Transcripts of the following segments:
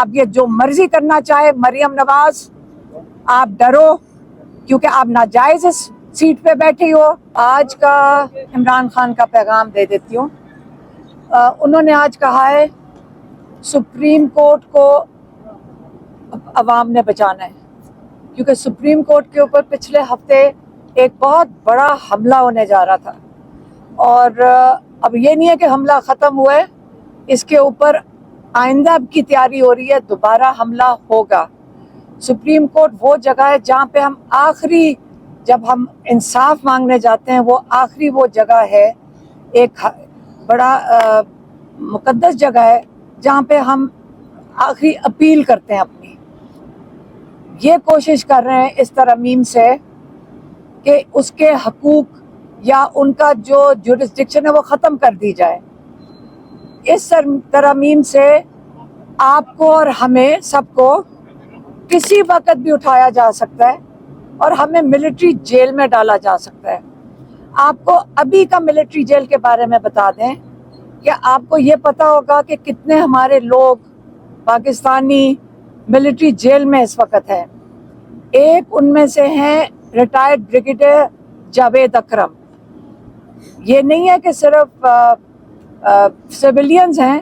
اب یہ جو مرضی کرنا چاہے مریم نواز، آپ ڈرو کیونکہ آپ ناجائز سیٹ پہ بیٹھی ہو۔ آج کا عمران خان کا پیغام دے دیتی ہوں۔ انہوں نے آج کہا ہے سپریم کورٹ کو عوام نے بچانا ہے، کیونکہ سپریم کورٹ کے اوپر پچھلے ہفتے ایک بہت بڑا حملہ ہونے جا رہا تھا، اور اب یہ نہیں ہے کہ حملہ ختم ہوا ہے، اس کے اوپر آئندہ کی تیاری ہو رہی ہے، دوبارہ حملہ ہوگا۔ سپریم کورٹ وہ جگہ ہے جہاں پہ ہم آخری، جب ہم انصاف مانگنے جاتے ہیں، وہ آخری وہ جگہ ہے، ایک بڑا مقدس جگہ ہے جہاں پہ ہم آخری اپیل کرتے ہیں اپنی۔ یہ کوشش کر رہے ہیں اس ترمیم سے کہ اس کے حقوق یا ان کا جو جورسڈکشن ہے وہ ختم کر دی جائے۔ اس ترمیم سے آپ کو اور ہمیں سب کو کسی وقت بھی اٹھایا جا سکتا ہے اور ہمیں ملٹری جیل میں ڈالا جا سکتا ہے۔ آپ کو ابھی کا ملٹری جیل کے بارے میں بتا دیں کہ آپ کو یہ پتا ہوگا کہ کتنے ہمارے لوگ پاکستانی ملٹری جیل میں اس وقت ہیں۔ ایک ان میں سے ہیں ریٹائرڈ بریگیڈیئر جاوید اکرم۔ یہ نہیں ہے کہ صرف سیولینز ہیں،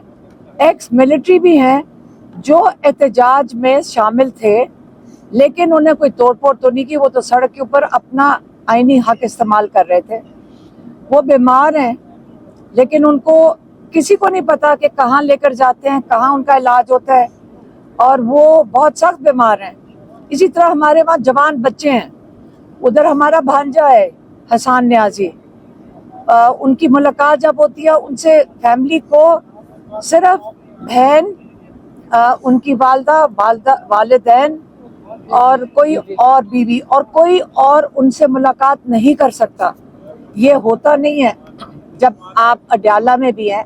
ایکس ملٹری بھی ہیں جو احتجاج میں شامل تھے، لیکن انہیں کوئی توڑ پھوڑ تو نہیں کی، وہ تو سڑک کے اوپر اپنا آئینی حق استعمال کر رہے تھے۔ وہ بیمار ہیں، لیکن ان کو کسی کو نہیں پتا کہ کہاں لے کر جاتے ہیں، کہاں ان کا علاج ہوتا ہے، اور وہ بہت سخت بیمار ہیں۔ اسی طرح ہمارے وہاں جوان بچے ہیں، ادھر ہمارا بھانجا ہے حسان نیازی، ان کی ملاقات جب ہوتی ہے ان سے فیملی کو صرف بہن، ان کی والدہ، والدین اور کوئی اور بیوی اور کوئی اور ان سے ملاقات نہیں کر سکتا۔ یہ ہوتا نہیں ہے۔ جب آپ اڈیالہ میں بھی ہیں،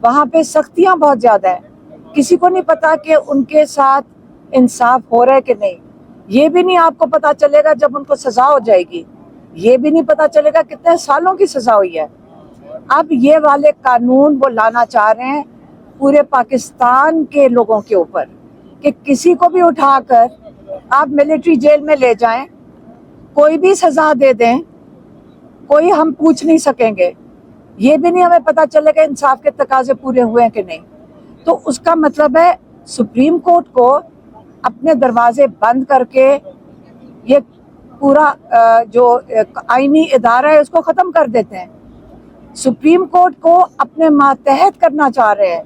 وہاں پہ سختیاں بہت زیادہ ہیں، کسی کو نہیں پتا کہ ان کے ساتھ انصاف ہو رہا ہے کہ نہیں۔ یہ بھی نہیں آپ کو پتا چلے گا جب ان کو سزا ہو جائے گی، یہ بھی نہیں پتا چلے گا کتنے سالوں کی سزا ہوئی ہے۔ اب یہ والے قانون وہ لانا چاہ رہے ہیں پورے پاکستان کے لوگوں کے اوپر کہ کسی کو بھی اٹھا کر آپ ملٹری جیل میں لے جائیں، کوئی بھی سزا دے دیں، کوئی ہم پوچھ نہیں سکیں گے، یہ بھی نہیں ہمیں پتا چلے گا انصاف کے تقاضے پورے ہوئے ہیں کہ نہیں۔ تو اس کا مطلب ہے سپریم کورٹ کو اپنے دروازے بند کر کے یہ پورا جو آئینی ادارہ ہے اس کو ختم کر دیتے ہیں۔ سپریم کورٹ کو اپنے ماتحت کرنا چاہ رہے ہیں،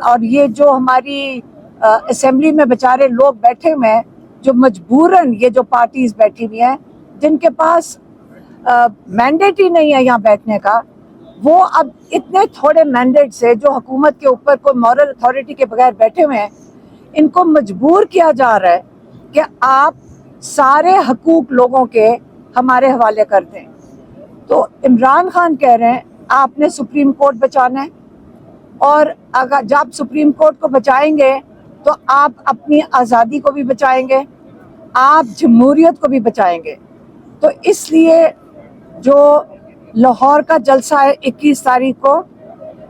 اور یہ جو ہماری اسمبلی میں بیچارے لوگ بیٹھے ہوئے ہیں، جو مجبوراً یہ جو پارٹیز بیٹھی ہوئی ہیں جن کے پاس مینڈیٹ ہی نہیں ہے یہاں بیٹھنے کا، وہ اب اتنے تھوڑے مینڈیٹ سے جو حکومت کے اوپر کوئی مورل اتھارٹی کے بغیر بیٹھے ہوئے ہیں، ان کو مجبور کیا جا رہا ہے کہ آپ سارے حقوق لوگوں کے ہمارے حوالے کر دیں۔ تو عمران خان کہہ رہے ہیں آپ نے سپریم کورٹ بچانا ہے، اور اگر جب سپریم کورٹ کو بچائیں گے تو آپ اپنی آزادی کو بھی بچائیں گے، آپ جمہوریت کو بھی بچائیں گے۔ تو اس لیے جو لاہور کا جلسہ ہے 21 تاریخ کو،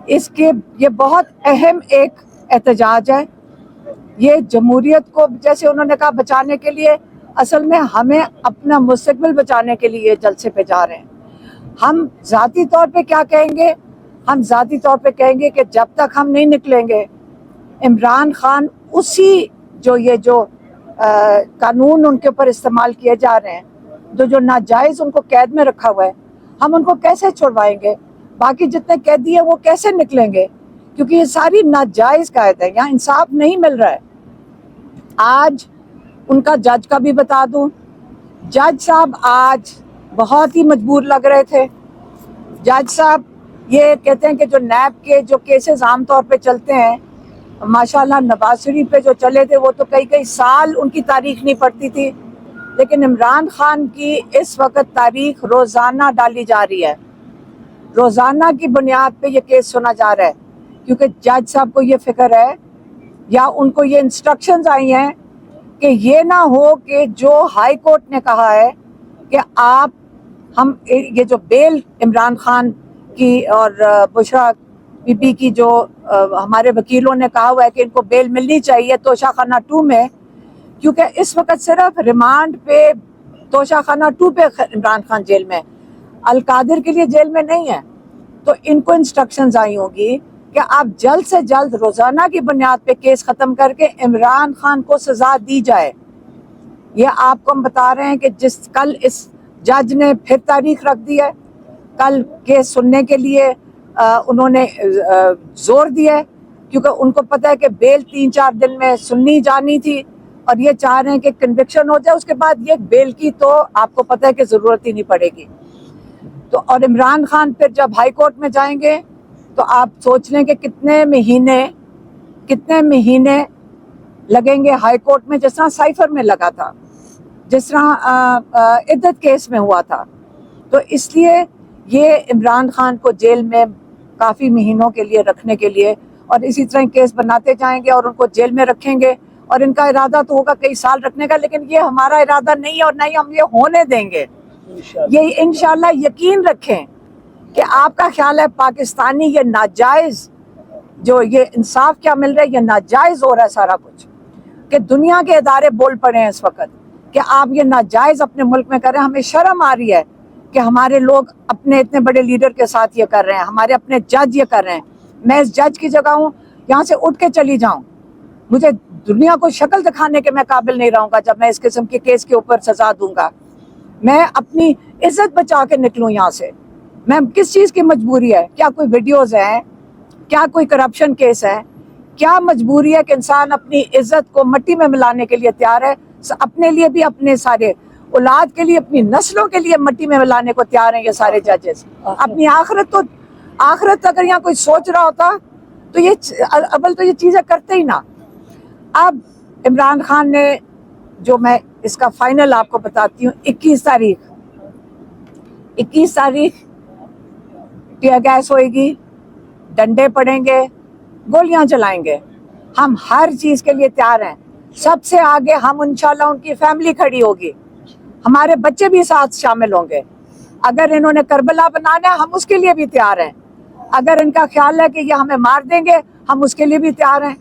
اس کے یہ بہت اہم ایک احتجاج ہے۔ یہ جمہوریت کو، جیسے انہوں نے کہا، بچانے کے لیے، اصل میں ہمیں اپنا مستقبل بچانے کے لیے یہ جلسے پہ جا رہے ہیں۔ ہم ذاتی طور پہ کیا کہیں گے؟ ہم ذاتی طور پہ کہیں گے کہ جب تک ہم نہیں نکلیں گے، عمران خان اسی جو قانون ان کے اوپر استعمال کیے جا رہے ہیں، جو ناجائز ان کو قید میں رکھا ہوا ہے، ہم ان کو کیسے چھڑوائیں گے؟ باقی جتنے قیدی ہیں وہ کیسے نکلیں گے؟ کیونکہ یہ ساری ناجائز قید ہے، یہاں انصاف نہیں مل رہا ہے۔ آج ان کا جج کا بھی بتا دوں، جج صاحب آج بہت ہی مجبور لگ رہے تھے۔ جج صاحب یہ کہتے ہیں کہ جو نیب کے جو کیسز عام طور پہ چلتے ہیں، ماشاءاللہ نواز شریف پہ جو چلے تھے وہ تو کئی سال ان کی تاریخ نہیں پڑتی تھی، لیکن عمران خان کی اس وقت تاریخ روزانہ ڈالی جا رہی ہے، روزانہ کی بنیاد پہ یہ کیس سنا جا رہا ہے، کیونکہ جج صاحب کو یہ فکر ہے یا ان کو یہ انسٹرکشنز آئی ہیں کہ یہ نہ ہو کہ جو ہائی کورٹ نے کہا ہے کہ ہم یہ جو بیل عمران خان کی اور بشرا पीपी की जो हमारे वकीलों ने कहा हुआ है कि इनको बेल मिलनी चाहिए तोशाखाना 2 में, क्योंकि इस वक्त सिर्फ रिमांड पे तोशाखाना 2 पे इमरान खान जेल में, अलकादिर के लिए जेल में नहीं है। तो इनको इंस्ट्रक्शंस आई होंगी कि आप जल्द से जल्द रोजाना की बुनियाद पे केस खत्म करके इमरान खान को सजा दी जाए। ये आपको हम बता रहे हैं कि जिस कल इस जज ने फिर तारीख रख दी है, कल केस सुनने के लिए उन्होंने जोर दिया है, क्योंकि उनको पता है कि बेल 3-4 दिन में सुननी जानी थी और ये चाह रहे हैं कि कन्विक्शन हो जाए, उसके बाद ये बेल की तो आपको पता है कि ज़रूरत ही नहीं पड़ेगी। तो और इमरान खान फिर जब हाई कोर्ट में जाएंगे तो आप सोच लें कि कितने महीने लगेंगे हाई कोर्ट में, जिस तरह साइफर में लगा था, जिस तरह इद्दत केस में हुआ था। तो इसलिए ये इमरान खान को जेल में काफ़ी महीनों के लिए रखने के लिए और इसी तरह केस बनाते जाएंगे और उनको जेल में रखेंगे, और इनका इरादा तो होगा कई साल रखने का, लेकिन ये हमारा इरादा नहीं है और नहीं हम ये होने देंगे। ये इंशाल्लाह यकीन रखें कि आपका ख्याल है पाकिस्तानी ये नाजायज़ जो ये इंसाफ क्या मिल रहा है, ये नाजायज़ हो रहा है सारा कुछ, कि दुनिया के इदारे बोल पड़े हैं इस वक्त कि आप ये नाजायज़ अपने मुल्क में कर रहे हैं। हमें शर्म आ रही है कि हमारे लोग अपने इतने बड़े लीडर के साथ ये कर रहे हैं, हमारे अपने जज ये कर रहे हैं। मैं इस जज की जगह हूँ, यहाँ से उठ के चली जाऊँ, मुझे दुनिया को शक्ल दिखाने के मैं काबिल नहीं रहूँगा जब मैं इस किस्म के केस के ऊपर सजा दूंगा। मैं अपनी इज्जत बचा के निकलूँ यहाँ से। मैं किस चीज़ की मजबूरी है? क्या कोई वीडियोज़ हैं? क्या कोई करप्शन केस है? क्या मजबूरी है कि इंसान अपनी इज्जत को मट्टी में मिलाने के लिए तैयार है? अपने लिए भी, अपने सारे औलाद के लिए, अपनी नस्लों के लिए मट्टी में मिलाने को तैयार हैं ये सारे जजेस। अपनी आखिरत अगर यहाँ कोई सोच रहा होता तो ये अव्वल तो ये चीज़ें करते ही ना। अब इमरान खान ने, जो मैं इसका फाइनल आपको बताती हूँ, 21 तारीख टीयर गैस होएगी, डंडे पड़ेंगे, गोलियां चलाएंगे। हम हर चीज़ के लिए तैयार हैं। सबसे आगे हम इंशाल्लाह उनकी फैमिली खड़ी होगी, हमारे बच्चे भी साथ शामिल होंगे। अगर इन्होंने करबला बनाना है हम उसके लिए भी तैयार हैं। अगर इनका ख्याल है कि ये हमें मार देंगे हम उसके लिए भी तैयार हैं,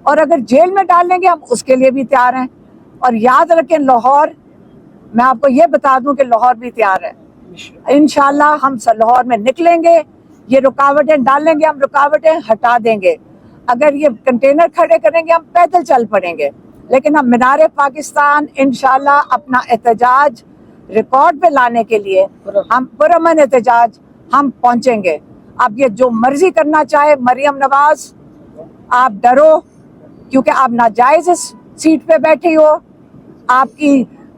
और अगर जेल में डाल लेंगे हम उसके लिए भी तैयार हैं। और याद रखें लाहौर, मैं आपको ये बता दूं कि लाहौर भी तैयार है। इंशाल्लाह हम लाहौर में निकलेंगे, ये रुकावटें डालेंगे, हम रुकावटें हटा देंगे। अगर ये कंटेनर खड़े करेंगे हम पैदल चल पड़ेंगे, लेकिन हम मीनार पाकिस्तान इंशाल्लाह अपना एहतजाज रिकॉर्ड पे लाने के लिए, हम पुरअमन एहतजाज हम पहुंचेंगे। आप ये जो मर्जी करना चाहे, मरियम नवाज आप डरो, क्योंकि आप नाजायज सीट पे बैठी हो।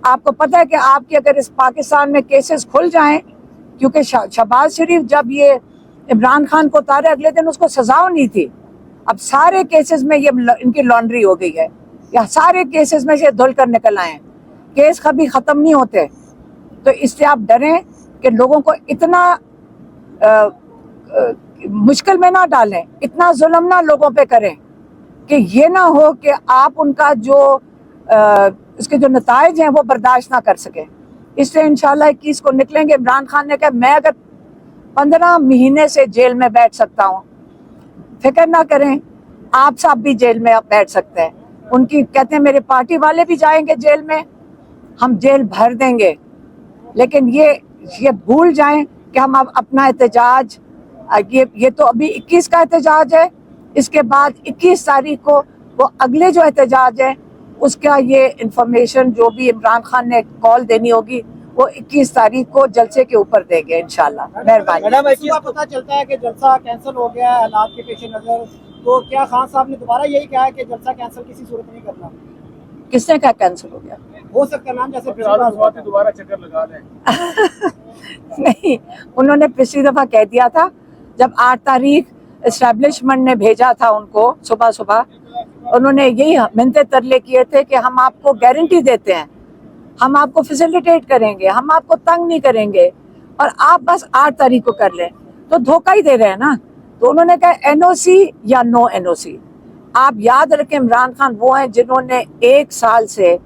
आपको पता है कि आपकी अगर इस पाकिस्तान में केसेस खुल जाएं, क्योंकि शहबाज शरीफ जब ये इमरान खान को उतारे अगले दिन उसको सजा नहीं थी। अब सारे केसेस में ये इनकी लॉन्ड्री हो गई है, या सारे केसेस में से धुल कर निकल आए हैं। केस कभी ख़त्म नहीं होते, तो इसलिए आप डरें कि लोगों को इतना मुश्किल में ना डालें, इतना जुल्म ना लोगों पे करें कि ये ना हो कि आप उनका जो इसके जो नताइज हैं वो बर्दाश्त ना कर सके। इसलिए इंशाल्लाह 21 को निकलेंगे। इमरान खान ने कहा मैं अगर 15 महीने से जेल में बैठ सकता हूँ, फिक्र ना करें, आप साहब भी जेल में बैठ सकते हैं। उनकी कहते हैं मेरे पार्टी वाले भी जाएंगे जेल में, हम जेल भर देंगे। लेकिन ये भूल जाएं कि हम अब अपना एहतजाज, ये तो अभी 21 का एहतजाज है, इसके बाद 21 तारीख को वो अगले जो एहतजाज है उसका ये इंफॉर्मेशन जो भी इमरान खान ने कॉल देनी होगी वो 21 तारीख को जलसे के ऊपर देंगे इंशाल्लाह। मेहरबानी। मैडम, पता चलता है कि जलसा कैंसिल हो गया है हालात के पेश नज़र, तो क्या खान साहब ने दोबारा यही कहा है कि जलसा कैंसिल किसी सूरत नहीं करना? किसने कहा कैंसिल हो गया? हो सकता है मैम, जैसे दोबारा चक्कर लगा दें। नहीं, उन्होंने पिछली दफा कह दिया था जब 8 तारीख एस्टेब्लिशमेंट ने भेजा था उनको सुबह, उन्होंने यही मिन्नतें तरले किए थे कि हम आपको गारंटी देते हैं, हम आपको फैसिलिटेट करेंगे, हम आपको तंग नहीं करेंगे, और आप बस 8 तारीख को कर लें। तो धोखा ही दे रहे हैं ना। तो उन्होंने कहा NOC या नो NOC। आप याद रखें इमरान खान वो हैं जिन्होंने 1 साल से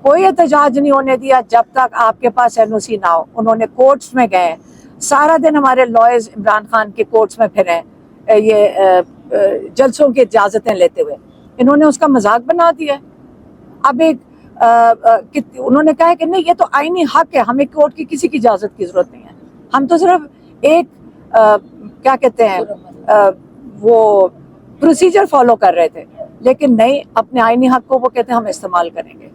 कोई एहतजाज नहीं होने दिया जब तक आपके पास NOC ना हो। उन्होंने कोर्ट्स में गए, सारा दिन हमारे लॉयर्स इमरान खान के कोर्ट्स में फिरे, یہ جلسوں کی اجازتیں لیتے ہوئے. انہوں نے اس کا مذاق بنا دیا. اب ایک انہوں نے کہا ہے کہ نہیں یہ تو آئینی حق ہے, ہمیں کورٹ کی کسی کی اجازت کی ضرورت نہیں ہے, ہم تو صرف ایک کیا کہتے ہیں وہ پروسیجر فالو کر رہے تھے. لیکن نہیں, اپنے آئینی حق کو وہ کہتے ہیں ہم استعمال کریں گے.